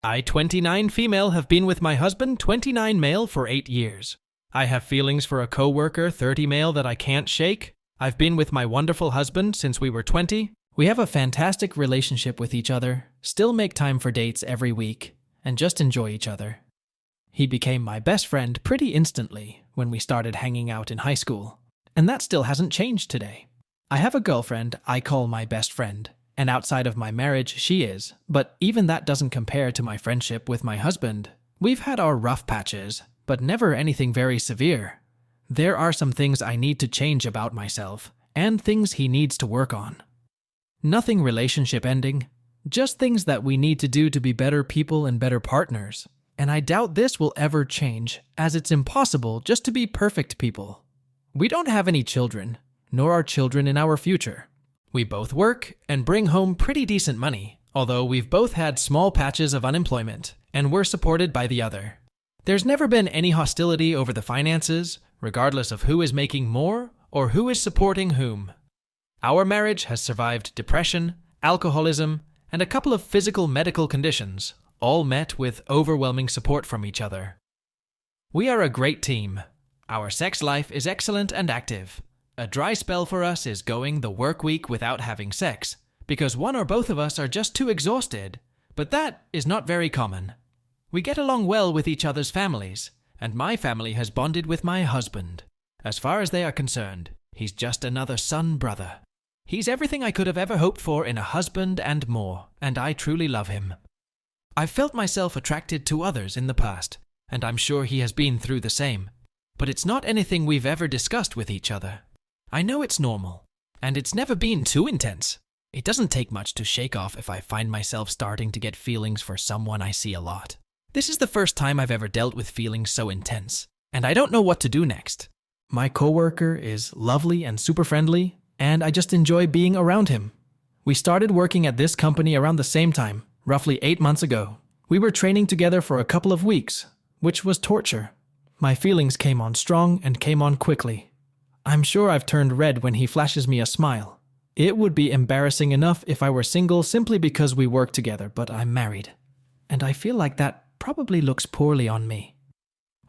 I, 29 female, have been with my husband, 29 male, for 8 years. I have feelings for a coworker, 30 male, that I can't shake. I've been with my wonderful husband since we were 20. We have a fantastic relationship with each other, still make time for dates every week, and just enjoy each other. He became my best friend pretty instantly when we started hanging out in high school, and that still hasn't changed today. I have a girlfriend I call my best friend, and outside of my marriage she is, but even that doesn't compare to my friendship with my husband. We've had our rough patches, but never anything very severe. There are some things I need to change about myself, and things he needs to work on. Nothing relationship ending, just things that we need to do to be better people and better partners. And I doubt this will ever change, as it's impossible just to be perfect people. We don't have any children, nor are children in our future. We both work and bring home pretty decent money, although we've both had small patches of unemployment, and we're supported by the other. There's never been any hostility over the finances, regardless of who is making more or who is supporting whom. Our marriage has survived depression, alcoholism, and a couple of physical medical conditions, all met with overwhelming support from each other. We are a great team. Our sex life is excellent and active. A dry spell for us is going the work week without having sex, because one or both of us are just too exhausted, but that is not very common. We get along well with each other's families, and my family has bonded with my husband. As far as they are concerned, he's just another son brother. He's everything I could have ever hoped for in a husband and more, and I truly love him. I've felt myself attracted to others in the past, and I'm sure he has been through the same, but it's not anything we've ever discussed with each other. I know it's normal, and it's never been too intense. It doesn't take much to shake off if I find myself starting to get feelings for someone I see a lot. This is the first time I've ever dealt with feelings so intense, and I don't know what to do next. My coworker is lovely and super friendly, and I just enjoy being around him. We started working at this company around the same time, roughly 8 months ago. We were training together for a couple of weeks, which was torture. My feelings came on strong and came on quickly. I'm sure I've turned red when he flashes me a smile. It would be embarrassing enough if I were single simply because we work together, but I'm married. And I feel like that probably looks poorly on me.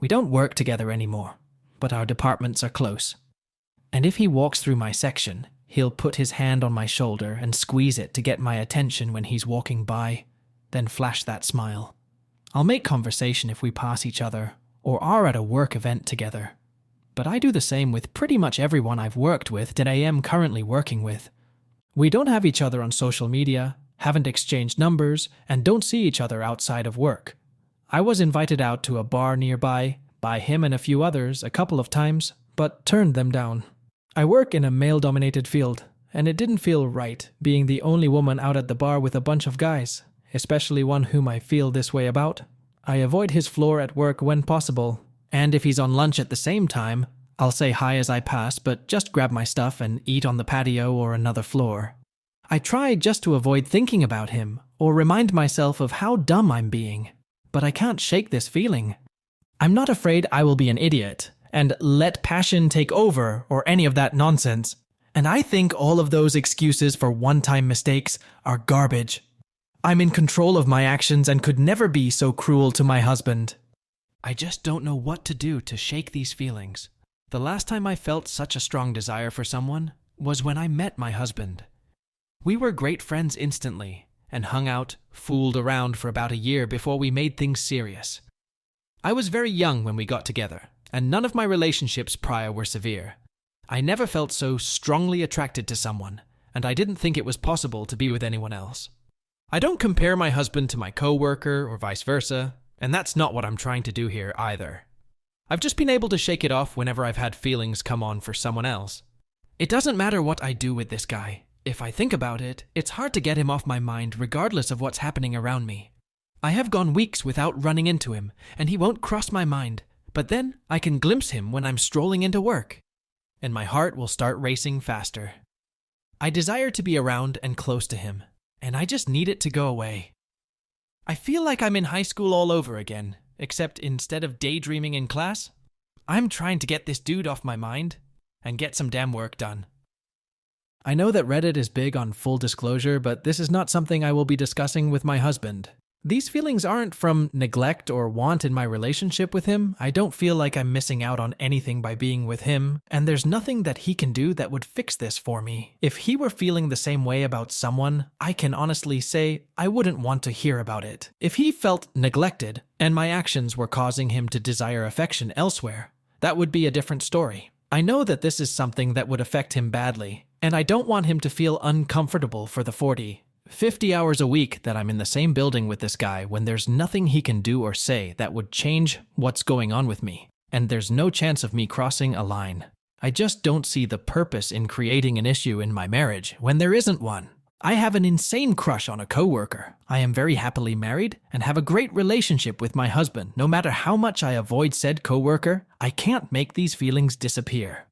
We don't work together anymore, but our departments are close. And if he walks through my section, he'll put his hand on my shoulder and squeeze it to get my attention when he's walking by, then flash that smile. I'll make conversation if we pass each other or are at a work event together. But I do the same with pretty much everyone I've worked with that I am currently working with. We don't have each other on social media, haven't exchanged numbers, and don't see each other outside of work. I was invited out to a bar nearby by him and a few others a couple of times, but turned them down. I work in a male-dominated field, and it didn't feel right being the only woman out at the bar with a bunch of guys, especially one whom I feel this way about. I avoid his floor at work when possible, and if he's on lunch at the same time, I'll say hi as I pass, but just grab my stuff and eat on the patio or another floor. I try just to avoid thinking about him or remind myself of how dumb I'm being, but I can't shake this feeling. I'm not afraid I will be an idiot and let passion take over or any of that nonsense, and I think all of those excuses for one-time mistakes are garbage. I'm in control of my actions and could never be so cruel to my husband. I just don't know what to do to shake these feelings. The last time I felt such a strong desire for someone was when I met my husband. We were great friends instantly and hung out, fooled around for about a year before we made things serious. I was very young when we got together, and none of my relationships prior were severe. I never felt so strongly attracted to someone, and I didn't think it was possible to be with anyone else. I don't compare my husband to my coworker or vice versa, and that's not what I'm trying to do here either. I've just been able to shake it off whenever I've had feelings come on for someone else. It doesn't matter what I do with this guy. If I think about it, it's hard to get him off my mind regardless of what's happening around me. I have gone weeks without running into him, and he won't cross my mind, but then I can glimpse him when I'm strolling into work, and my heart will start racing faster. I desire to be around and close to him, and I just need it to go away. I feel like I'm in high school all over again, except instead of daydreaming in class, I'm trying to get this dude off my mind and get some damn work done. I know that Reddit is big on full disclosure, but this is not something I will be discussing with my husband. These feelings aren't from neglect or want in my relationship with him. I don't feel like I'm missing out on anything by being with him, and there's nothing that he can do that would fix this for me. If he were feeling the same way about someone, I can honestly say I wouldn't want to hear about it. If he felt neglected, and my actions were causing him to desire affection elsewhere, that would be a different story. I know that this is something that would affect him badly, and I don't want him to feel uncomfortable for the 50 hours a week that I'm in the same building with this guy when there's nothing he can do or say that would change what's going on with me, and there's no chance of me crossing a line. I just don't see the purpose in creating an issue in my marriage when there isn't one. I have an insane crush on a coworker. I am very happily married and have a great relationship with my husband. No matter how much I avoid said coworker, I can't make these feelings disappear.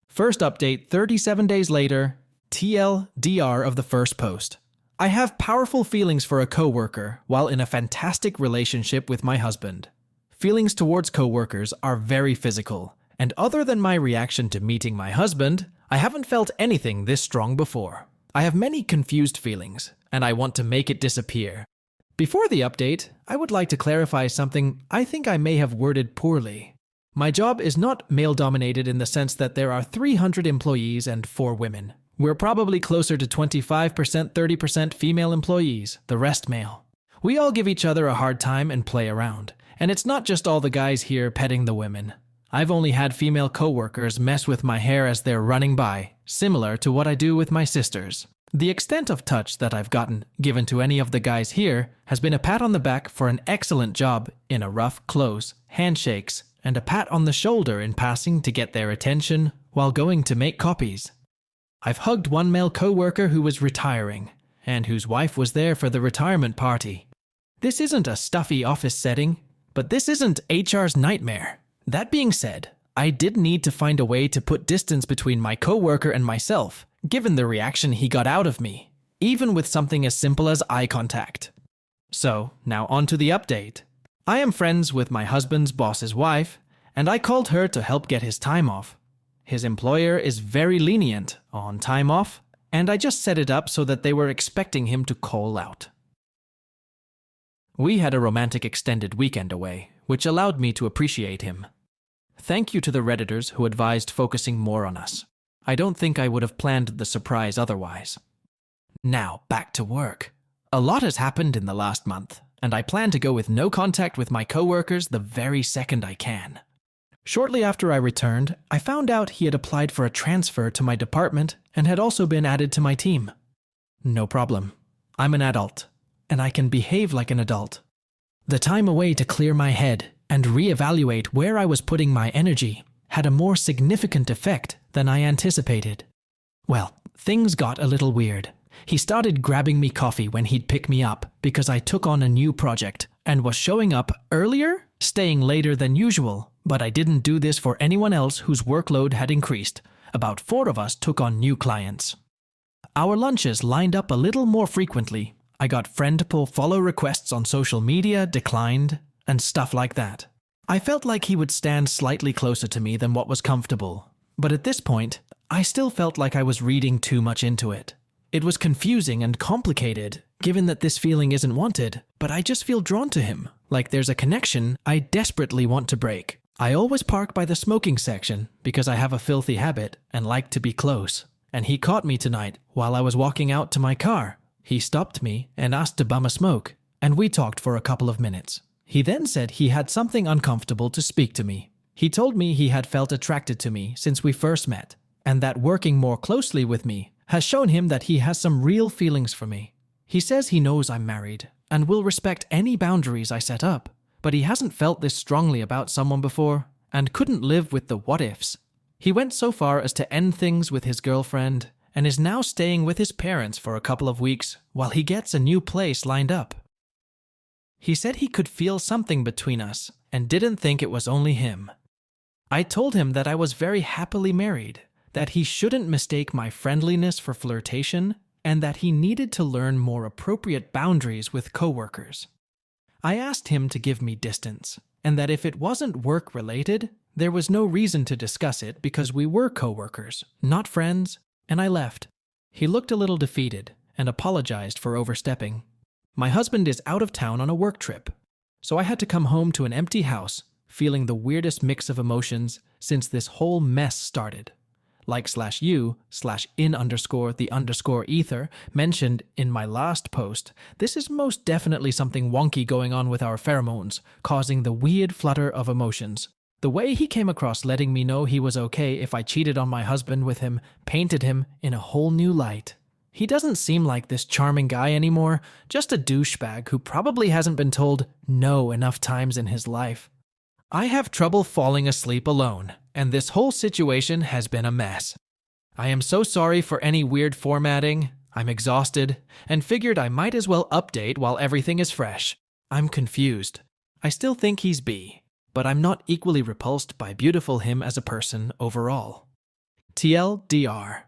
First update 37 days later, TLDR of the first post. I have powerful feelings for a coworker while in a fantastic relationship with my husband. Feelings towards coworkers are very physical, and other than my reaction to meeting my husband, I haven't felt anything this strong before. I have many confused feelings, and I want to make it disappear. Before the update, I would like to clarify something I think I may have worded poorly. My job is not male-dominated in the sense that there are 300 employees and 4 women. We're probably closer to 25%, 30% female employees, the rest male. We all give each other a hard time and play around, and it's not just all the guys here petting the women. I've only had female coworkers mess with my hair as they're running by, similar to what I do with my sisters. The extent of touch that I've given to any of the guys here has been a pat on the back for an excellent job in a rough close, handshakes, and a pat on the shoulder in passing to get their attention while going to make copies. I've hugged one male coworker who was retiring, and whose wife was there for the retirement party. This isn't a stuffy office setting, but this isn't HR's nightmare. That being said, I did need to find a way to put distance between my coworker and myself, given the reaction he got out of me, even with something as simple as eye contact. So, now on to the update. I am friends with my husband's boss's wife, and I called her to help get his time off. His employer is very lenient on time off, and I just set it up so that they were expecting him to call out. We had a romantic extended weekend away, which allowed me to appreciate him. Thank you to the Redditors who advised focusing more on us. I don't think I would have planned the surprise otherwise. Now, back to work. A lot has happened in the last month, and I plan to go with no contact with my coworkers the very second I can. Shortly after I returned, I found out he had applied for a transfer to my department and had also been added to my team. No problem. I'm an adult, and I can behave like an adult. The time away to clear my head and reevaluate where I was putting my energy had a more significant effect than I anticipated. Well, things got a little weird. He started grabbing me coffee when he'd pick me up because I took on a new project and was showing up earlier, staying later than usual. But I didn't do this for anyone else whose workload had increased. About 4 of us took on new clients. Our lunches lined up a little more frequently. I got friend follow requests on social media declined, and stuff like that. I felt like he would stand slightly closer to me than what was comfortable. But at this point, I still felt like I was reading too much into it. It was confusing and complicated, given that this feeling isn't wanted, but I just feel drawn to him, like there's a connection I desperately want to break. I always park by the smoking section because I have a filthy habit and like to be close. And he caught me tonight while I was walking out to my car. He stopped me and asked to bum a smoke, and we talked for a couple of minutes. He then said he had something uncomfortable to speak to me. He told me he had felt attracted to me since we first met, and that working more closely with me has shown him that he has some real feelings for me. He says he knows I'm married and will respect any boundaries I set up. But he hasn't felt this strongly about someone before, and couldn't live with the what-ifs. He went so far as to end things with his girlfriend, and is now staying with his parents for a couple of weeks while he gets a new place lined up. He said he could feel something between us, and didn't think it was only him. I told him that I was very happily married, that he shouldn't mistake my friendliness for flirtation, and that he needed to learn more appropriate boundaries with coworkers. I asked him to give me distance, and that if it wasn't work-related, there was no reason to discuss it because we were coworkers, not friends, and I left. He looked a little defeated and apologized for overstepping. My husband is out of town on a work trip, so I had to come home to an empty house, feeling the weirdest mix of emotions since this whole mess started. /you/in_the_ether mentioned in my last post, this is most definitely something wonky going on with our pheromones, causing the weird flutter of emotions. The way he came across letting me know he was okay if I cheated on my husband with him painted him in a whole new light. He doesn't seem like this charming guy anymore, just a douchebag who probably hasn't been told no enough times in his life. I have trouble falling asleep alone, and this whole situation has been a mess. I am so sorry for any weird formatting. I'm exhausted, and figured I might as well update while everything is fresh. I'm confused. I still think he's B, but I'm not equally repulsed by beautiful him as a person overall. TLDR.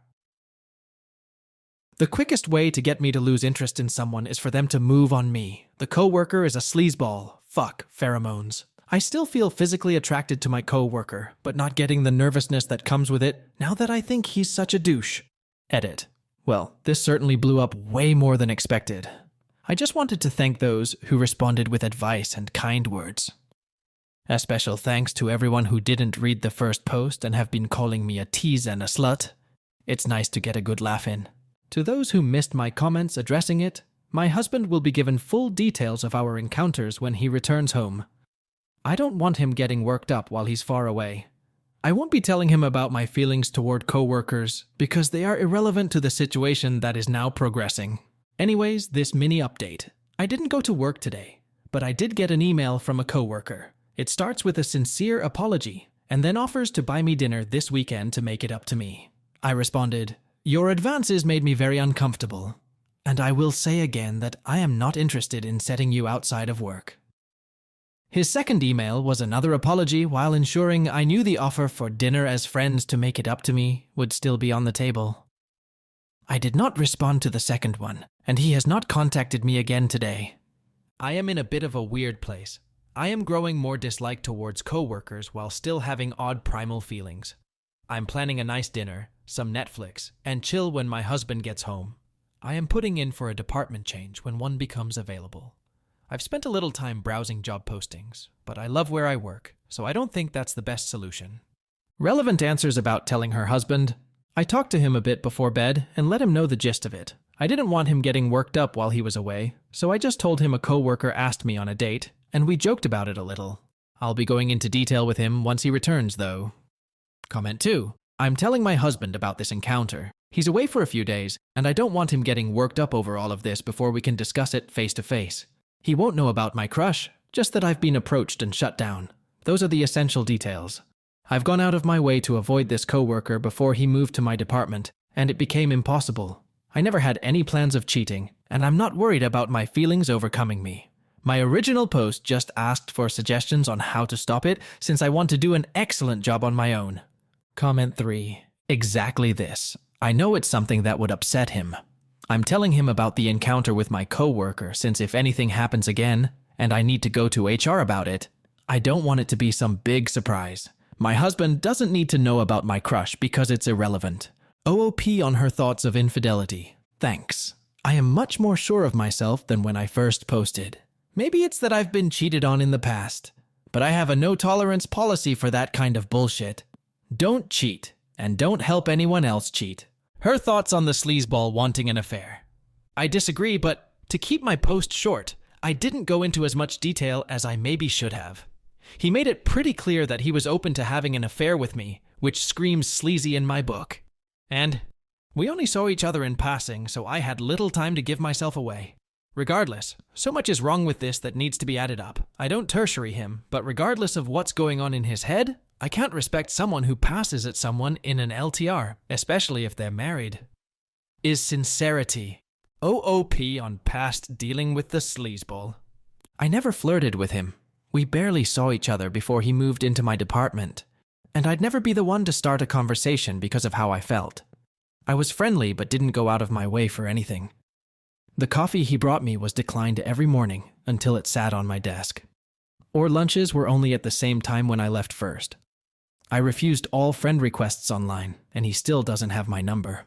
The quickest way to get me to lose interest in someone is for them to move on me. The coworker is a sleazeball. Fuck pheromones. I still feel physically attracted to my coworker, but not getting the nervousness that comes with it now that I think he's such a douche. Edit. Well, this certainly blew up way more than expected. I just wanted to thank those who responded with advice and kind words. A special thanks to everyone who didn't read the first post and have been calling me a tease and a slut. It's nice to get a good laugh in. To those who missed my comments addressing it, my husband will be given full details of our encounters when he returns home. I don't want him getting worked up while he's far away. I won't be telling him about my feelings toward coworkers because they are irrelevant to the situation that is now progressing. Anyways, this mini update. I didn't go to work today, but I did get an email from a coworker. It starts with a sincere apology and then offers to buy me dinner this weekend to make it up to me. I responded, "Your advances made me very uncomfortable, and I will say again that I am not interested in setting you outside of work." His second email was another apology while ensuring I knew the offer for dinner as friends to make it up to me would still be on the table. I did not respond to the second one, and he has not contacted me again today. I am in a bit of a weird place. I am growing more dislike towards coworkers while still having odd primal feelings. I'm planning a nice dinner, some Netflix, and chill when my husband gets home. I am putting in for a department change when one becomes available. I've spent a little time browsing job postings, but I love where I work, so I don't think that's the best solution. Relevant answers about telling her husband. I talked to him a bit before bed and let him know the gist of it. I didn't want him getting worked up while he was away, so I just told him a coworker asked me on a date, and we joked about it a little. I'll be going into detail with him once he returns, though. Comment 2. I'm telling my husband about this encounter. He's away for a few days, and I don't want him getting worked up over all of this before we can discuss it face to face. He won't know about my crush, just that I've been approached and shut down. Those are the essential details. I've gone out of my way to avoid this coworker before he moved to my department, and it became impossible. I never had any plans of cheating, and I'm not worried about my feelings overcoming me. My original post just asked for suggestions on how to stop it, since I want to do an excellent job on my own. Comment 3. Exactly this. I know it's something that would upset him. I'm telling him about the encounter with my coworker since if anything happens again, and I need to go to HR about it, I don't want it to be some big surprise. My husband doesn't need to know about my crush because it's irrelevant. OOP on her thoughts of infidelity. Thanks. I am much more sure of myself than when I first posted. Maybe it's that I've been cheated on in the past, but I have a no-tolerance policy for that kind of bullshit. Don't cheat, and don't help anyone else cheat. Her thoughts on the sleazeball wanting an affair. I disagree, but to keep my post short, I didn't go into as much detail as I maybe should have. He made it pretty clear that he was open to having an affair with me, which screams sleazy in my book. And we only saw each other in passing, so I had little time to give myself away. Regardless, so much is wrong with this that needs to be added up. I don't tertiary him, but regardless of what's going on in his head, I can't respect someone who passes at someone in an LTR, especially if they're married. Is sincerity. OOP on past dealing with the sleazeball. I never flirted with him. We barely saw each other before he moved into my department, and I'd never be the one to start a conversation because of how I felt. I was friendly but didn't go out of my way for anything. The coffee he brought me was declined every morning until it sat on my desk. Or lunches were only at the same time when I left first. I refused all friend requests online, and he still doesn't have my number.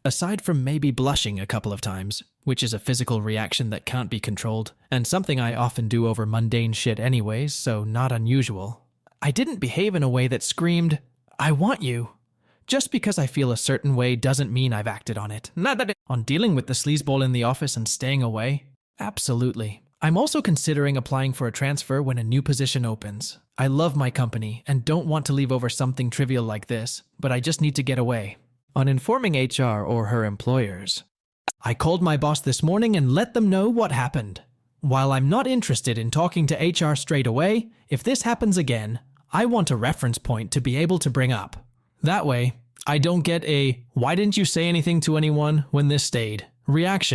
Aside from maybe blushing a couple of times, which is a physical reaction that can't be controlled, and something I often do over mundane shit anyways, so not unusual, I didn't behave in a way that screamed, "I want you." Just because I feel a certain way doesn't mean I've acted on it. On dealing with the sleazeball in the office and staying away? Absolutely. I'm also considering applying for a transfer when a new position opens. I love my company and don't want to leave over something trivial like this, but I just need to get away. On informing HR or her employers, I called my boss this morning and let them know what happened. While I'm not interested in talking to HR straight away, if this happens again, I want a reference point to be able to bring up. That way, I don't get a "why didn't you say anything to anyone when this stayed" reaction.